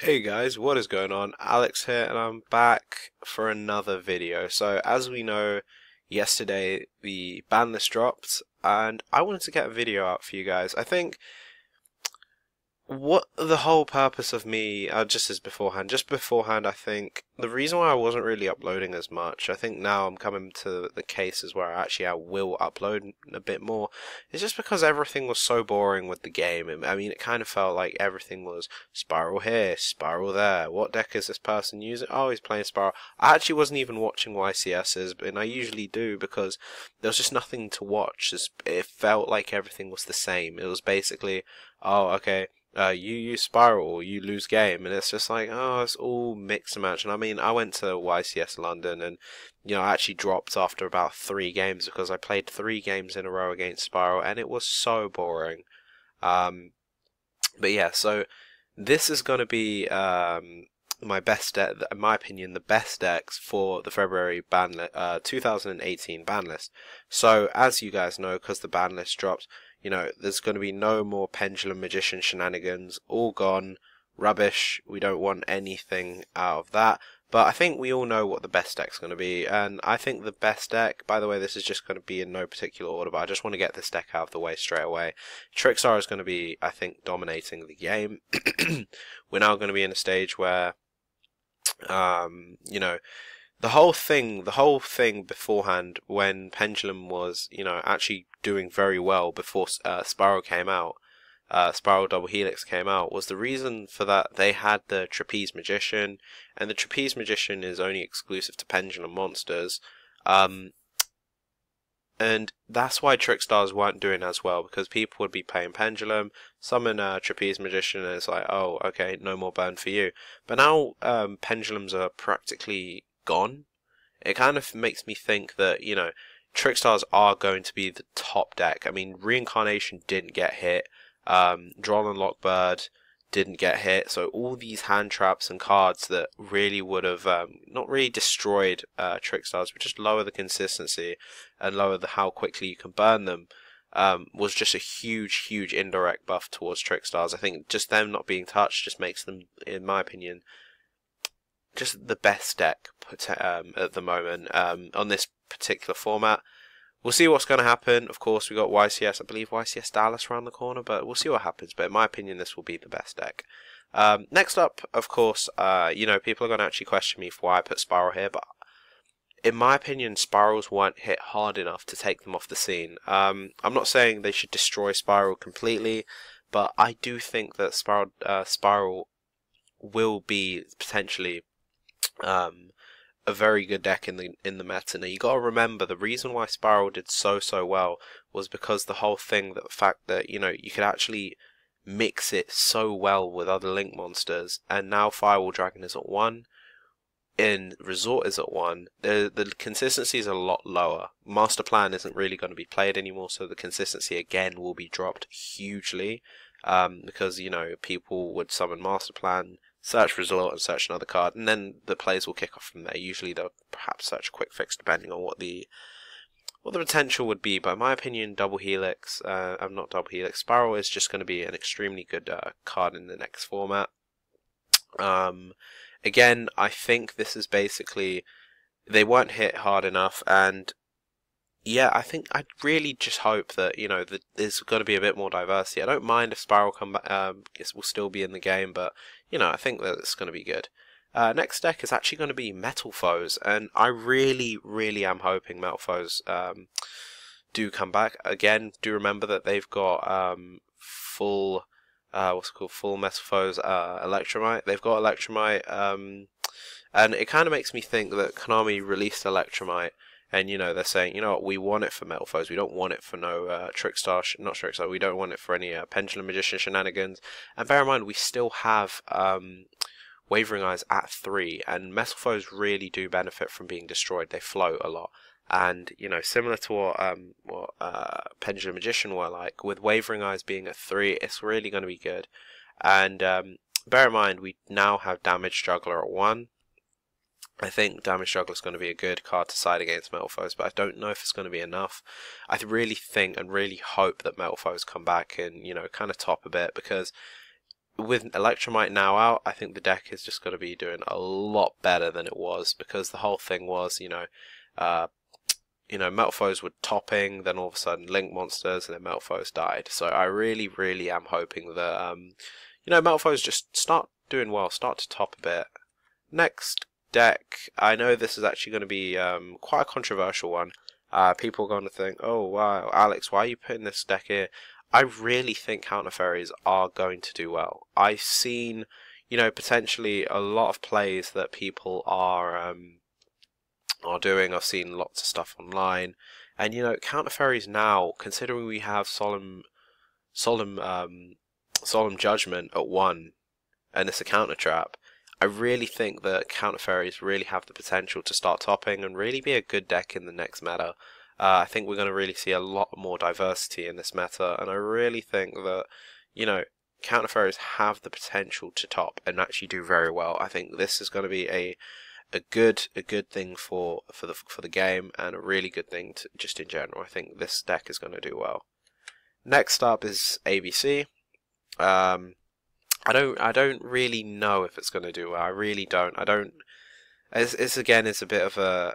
Hey guys, what is going on? Alex here, and I'm back for another video. So, as we know, yesterday the ban list dropped, and I wanted to get a video out for you guys. I think what the whole purpose of me, just beforehand, I think the reason why I wasn't really uploading as much, I think now I'm coming to the cases where I will upload a bit more, is just because everything was so boring with the game. I mean, it kind of felt like everything was spiral here, spiral there. What deck is this person using? Oh, he's playing spiral. I actually wasn't even watching YCSs, and I usually do because there was just nothing to watch. It felt like everything was the same. It was basically, oh, okay, you use Spiral, you lose game, and it's just like, oh, it's all mix and match. And I mean, I went to YCS London, and I actually dropped after about 3 games because I played 3 games in a row against Spiral, and it was so boring. Um, but yeah, so this is going to be my best deck, in my opinion, the best decks for the February 2018 ban list. So as you guys know, because the ban list dropped, there's going to be no more Pendulum Magician shenanigans, all gone, rubbish, we don't want anything out of that. But I think we all know what the best deck's going to be, and I think the best deck, by the way, this is just going to be in no particular order, but I just want to get this deck out of the way straight away. Trickstar is going to be, I think, dominating the game. We're now going to be in a stage where, the whole thing beforehand when Pendulum was, actually doing very well before Spiral came out, Spiral Double Helix came out, was the reason for that they had the Trapeze Magician, and the Trapeze Magician is only exclusive to Pendulum monsters, and that's why Trickstars weren't doing as well, because people would be playing Pendulum, summon Trapeze Magician, and it's like, oh, okay, no more burn for you. But now Pendulums are practically gone. It kind of makes me think that, Trickstars are going to be the top deck. I mean, Reincarnation didn't get hit, Droll and Lockbird didn't get hit, so all these hand traps and cards that really would have not really destroyed Trickstars, but just lower the consistency and lower how quickly you can burn them, was just a huge indirect buff towards Trickstars. I think just them not being touched just makes them, in my opinion, just the best deck at the moment on this particular format. We'll see what's going to happen. Of course, we got YCS, I believe YCS Dallas around the corner, but we'll see what happens. But in my opinion, this will be the best deck. Next up, of course, people are going to actually question me for why I put Spiral here, but in my opinion, Spirals weren't hit hard enough to take them off the scene. I'm not saying they should destroy Spiral completely, but I do think that Spiral will be potentially a very good deck in the meta. Now you got to remember, the reason why Spiral did so well was because the fact that you could actually mix it so well with other Link monsters, and now Firewall Dragon is at 1, and Resort is at 1. The consistency is a lot lower. Master Plan isn't really going to be played anymore, so the consistency again will be dropped hugely, because people would summon Master Plan, search Resort, and search another card, and then the players will kick off from there. Usually they'll perhaps search a quick fix depending on what the potential would be. But in my opinion, Double Helix, I'm not Double Helix, Spiral is just going to be an extremely good card in the next format. Again, I think this is basically, they weren't hit hard enough, and yeah, I think I'd really just hope that that there's going to be a bit more diversity. I don't mind if Spiral come back, will still be in the game, but I think that it's going to be good. Next deck is actually going to be Metal Foes, and I really am hoping Metal Foes do come back. Again, do remember that they've got full full Metal Foes Electromite. They've got Electromite, and it kind of makes me think that Konami released Electromite, and they're saying, what, we want it for Metal Foes, we don't want it for no not Trickstar, we don't want it for any Pendulum Magician shenanigans. And bear in mind, we still have Wavering Eyes at 3, and Metal Foes really do benefit from being destroyed. They float a lot, and similar to what Pendulum Magician were like, with Wavering Eyes being at 3, it's really going to be good. And bear in mind, we now have Damage Juggler at 1. I think Damage Juggler is going to be a good card to side against Metal Foes, but I don't know if it's going to be enough. I really think and really hope that Metal Foes come back and kind of top a bit, because with Electromite now out, I think the deck is just going to be doing a lot better than it was, because the whole thing was, Metalfoes were topping, then all of a sudden Link monsters, and then Metalfoes died. So I really, really am hoping that, Metalfoes just start doing well, start to top a bit. Next deck, I know this is actually going to be quite a controversial one. People are going to think, oh wow, Alex, why are you putting this deck here? I really think Counter Fairies are going to do well. I've seen, potentially a lot of plays that people are doing. I've seen lots of stuff online, and Counter Fairies now, considering we have Solemn Judgment at 1, and it's a counter trap. I really think that Counter Fairies really have the potential to start topping and really be a good deck in the next meta. I think we're going to really see a lot more diversity in this meta, and I really think that, Counter Fairies have the potential to top and actually do very well. I think this is going to be a good thing for the game, and a really good thing to, just in general. I think this deck is going to do well. Next up is ABC. I don't really know if it's going to do well. I really don't. It's again, it's a bit of a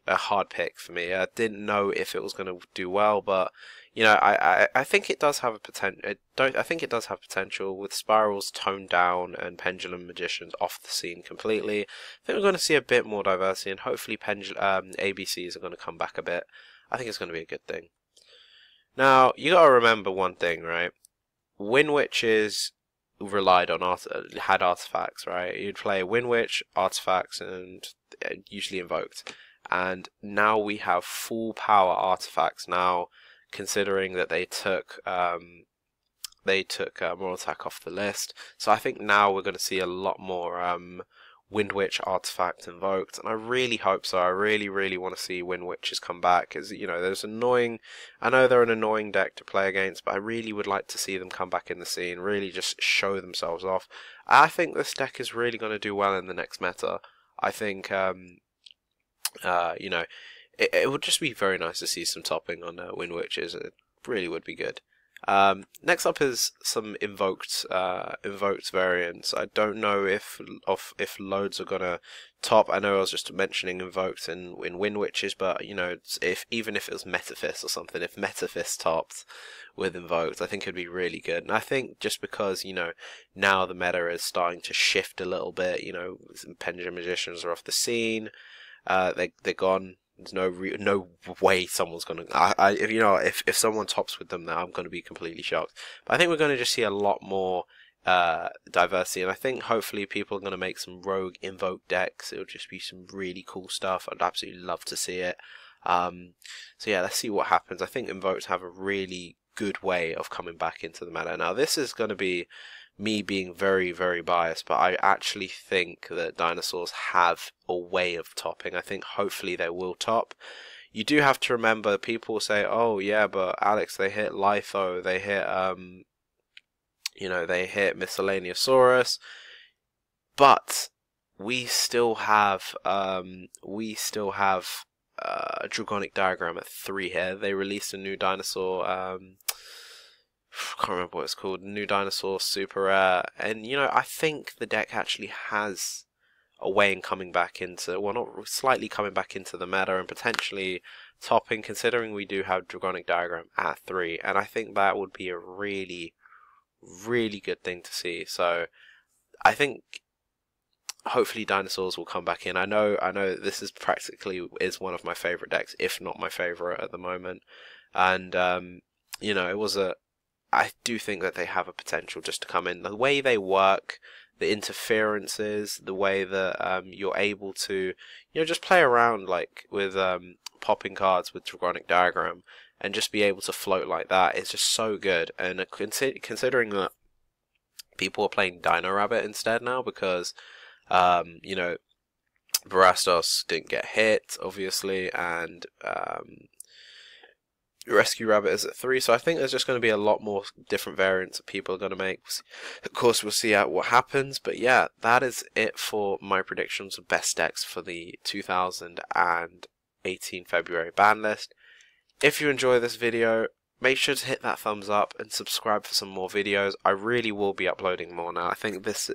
hard pick for me. I didn't know if it was going to do well, but I think it does have a potential. I think it does have potential with Spirals toned down and Pendulum Magicians off the scene completely. I think we're going to see a bit more diversity, and hopefully ABCs are going to come back a bit. I think it's going to be a good thing. Now you got to remember one thing, right? Wind Witches relied on had artifacts, right? You'd play Wind Witch, artifacts, and usually invoked. And now we have full power artifacts now, considering that they took Moral Attack off the list. So I think now we're going to see a lot more Wind Witch artifact invoked, and I really hope so. I really, really want to see Wind Witches come back, because there's annoying. I know they're an annoying deck to play against, but I really would like to see them come back in the scene, really just show themselves off. I think this deck is really going to do well in the next meta. I think it would just be very nice to see some topping on Wind Witches. It really would be good. Next up is some invoked variants. I don't know if loads are gonna top. I know I was just mentioning invoked in Wind Witches, but even if it was Metaphys or something, if Metaphys topped with invoked, I think it'd be really good. And I think just because now the meta is starting to shift a little bit, some Pendulum Magicians are off the scene. They're gone. There's no way someone's gonna. If someone tops with them now, I'm gonna be completely shocked. But I think we're gonna just see a lot more diversity, and I think hopefully people are gonna make some rogue invoke decks. It'll just be some really cool stuff. I'd absolutely love to see it. So yeah, let's see what happens. I think invokes have a really good way of coming back into the meta. Now this is gonna be me being very, very biased, but I actually think that Dinosaurs have a way of topping. I think hopefully they will top. You do have to remember, people say, oh yeah, but Alex, they hit Litho, they hit they hit Miscellaneousaurus, but we still have a Dragonic Diagram at 3 here. They released a new dinosaur, I can't remember what it's called, New Dinosaur Super Rare, and I think the deck actually has a way in coming back into, well, not slightly coming back into the meta and potentially topping, considering we do have Dragonic Diagram at 3, and I think that would be a really, really good thing to see. So I think hopefully Dinosaurs will come back in. I know this is one of my favorite decks, if not my favorite at the moment, and I do think that they have a potential just to come in. The way they work, the interferences, the way that you're able to just play around like with popping cards with Dragonic Diagram and just be able to float like that is just so good. And considering that people are playing Dino Rabbit instead now because Barastos didn't get hit obviously, and Rescue Rabbit is at 3, so I think there's just going to be a lot more different variants that people are going to make. Of course, we'll see what happens, but yeah, that is it for my predictions of best decks for the 2018 February ban list. If you enjoy this video, make sure to hit that thumbs up and subscribe for some more videos. I really will be uploading more now. I think this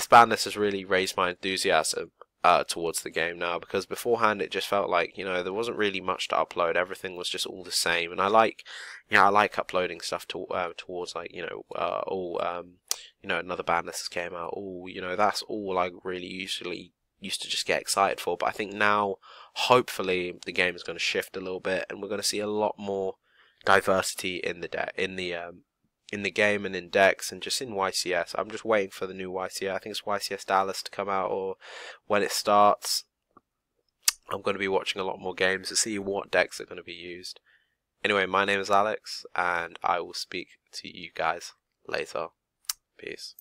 ban list has really raised my enthusiasm towards the game now, because beforehand it just felt like, you know, there wasn't really much to upload. Everything was just all the same, and I like, you know, I like uploading stuff to towards, like, you know, you know, another ban list has came out. Oh, you know, that's all I really used to just get excited for. But I think now, hopefully, the game is going to shift a little bit, and we're going to see a lot more diversity in the game and in decks and just in YCS. I'm just waiting for the new YCS. I think it's YCS Dallas to come out, or when it starts, I'm going to be watching a lot more games to see what decks are going to be used. Anyway, my name is Alex, and I will speak to you guys later. Peace.